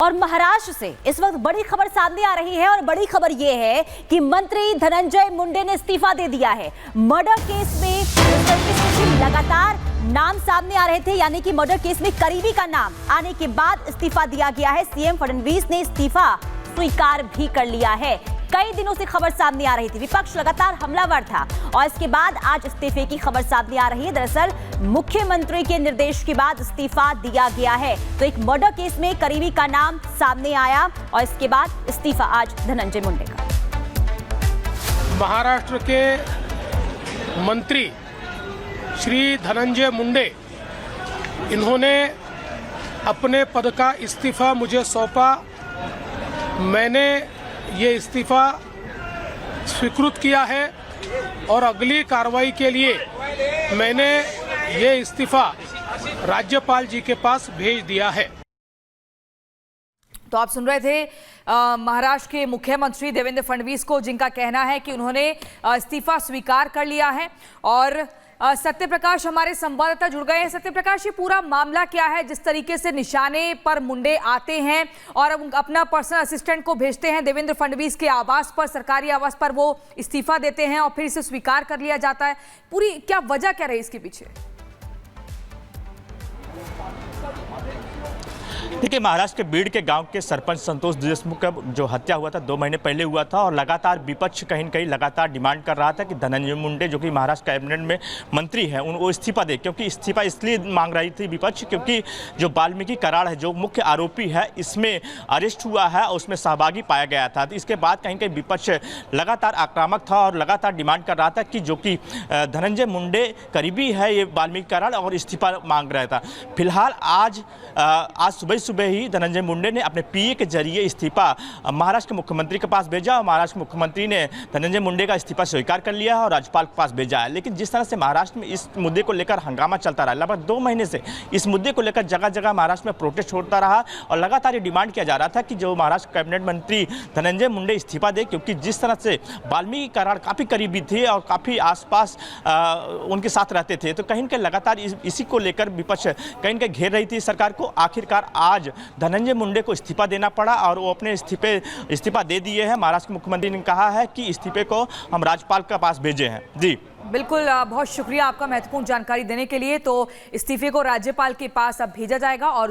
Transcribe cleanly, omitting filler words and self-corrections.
और महाराष्ट्र से इस वक्त बड़ी खबर सामने आ रही है और बड़ी खबर यह है कि मंत्री धनंजय मुंडे ने इस्तीफा दे दिया है। मर्डर केस में लगातार नाम सामने आ रहे थे, यानी कि मर्डर केस में करीबी का नाम आने के बाद इस्तीफा दिया गया है। सीएम फडणवीस ने इस्तीफा स्वीकार भी कर लिया है। कई दिनों से खबर सामने आ रही थी, विपक्ष लगातार हमलावर था और इसके बाद आज इस्तीफे की खबर सामने आ रही है। दरअसल मुख्यमंत्री के निर्देश के बाद इस्तीफा दिया गया है। तो एक मर्डर केस में करीबी का नाम सामने आया और इसके बाद इस्तीफा आज धनंजय मुंडे का। महाराष्ट्र के मंत्री श्री धनंजय मुंडे, इन्होंने अपने पद का इस्तीफा मुझे सौंपा। मैंने ये इस्तीफा स्वीकृत किया है और अगली कार्रवाई के लिए मैंने ये इस्तीफा राज्यपाल जी के पास भेज दिया है। तो आप सुन रहे थे महाराष्ट्र के मुख्यमंत्री देवेंद्र फडणवीस को, जिनका कहना है कि उन्होंने इस्तीफा स्वीकार कर लिया है। और सत्यप्रकाश हमारे संवाददाता जुड़ गए हैं। सत्यप्रकाश, ये पूरा मामला क्या है? जिस तरीके से निशाने पर मुंडे आते हैं और अपना पर्सनल असिस्टेंट को भेजते हैं देवेंद्र फडणवीस के आवास पर, सरकारी आवास पर, वो इस्तीफा देते हैं और फिर इसे स्वीकार कर लिया जाता है। पूरी क्या वजह क्या रही इसके पीछे? देखिए, महाराष्ट्र के बीड़ के गांव के सरपंच संतोष देशमुख का जो हत्या हुआ था 2 महीने पहले हुआ था और लगातार विपक्ष कहीं न कहीं लगातार डिमांड कर रहा था कि धनंजय मुंडे, जो कि महाराष्ट्र कैबिनेट में मंत्री हैं, वो इस्तीफा दे। क्योंकि इस्तीफा इसलिए मांग रही थी विपक्ष, क्योंकि जो वाल्मीकि कराड़ है, जो मुख्य आरोपी है, इसमें अरेस्ट हुआ है और उसमें सहभागी पाया गया था। तो इसके बाद कहीं कहीं विपक्ष लगातार आक्रामक था और लगातार डिमांड कर रहा था कि जो कि धनंजय मुंडे करीबी है ये वाल्मीकि कराड़, और इस्तीफा मांग रहा था। फिलहाल आज सुबह ही धनंजय मुंडे ने अपने पीए के जरिए इस्तीफा महाराष्ट्र के मुख्यमंत्री के पास भेजा और महाराष्ट्र मुख्यमंत्री ने धनंजय मुंडे का इस्तीफा स्वीकार कर लिया है और राज्यपाल के पास भेजा है। लेकिन जिस तरह से महाराष्ट्र में इस मुद्दे को लेकर हंगामा चलता रहा, लगभग 2 महीने से इस मुद्दे को लेकर जगह जगह महाराष्ट्र में प्रोटेस्ट होता रहा और लगातार ये डिमांड किया जा रहा था कि जो महाराष्ट्र कैबिनेट मंत्री धनंजय मुंडे इस्तीफा दे, क्योंकि जिस तरह से वाल्मीकि कराड़ काफ़ी करीबी थे और काफ़ी आसपास उनके साथ रहते थे। तो कहीं न कहीं लगातार इसी को लेकर विपक्ष कहीं न कहीं घेर रही थी सरकार को। आखिरकार आज धनंजय मुंडे को इस्तीफा देना पड़ा और वो अपने इस्तीफा दे दिए हैं। महाराष्ट्र के मुख्यमंत्री ने कहा है कि इस्तीफे को हम राज्यपाल के पास भेजे हैं। जी बिल्कुल, बहुत शुक्रिया आपका महत्वपूर्ण जानकारी देने के लिए। तो इस्तीफे को राज्यपाल के पास अब भेजा जाएगा और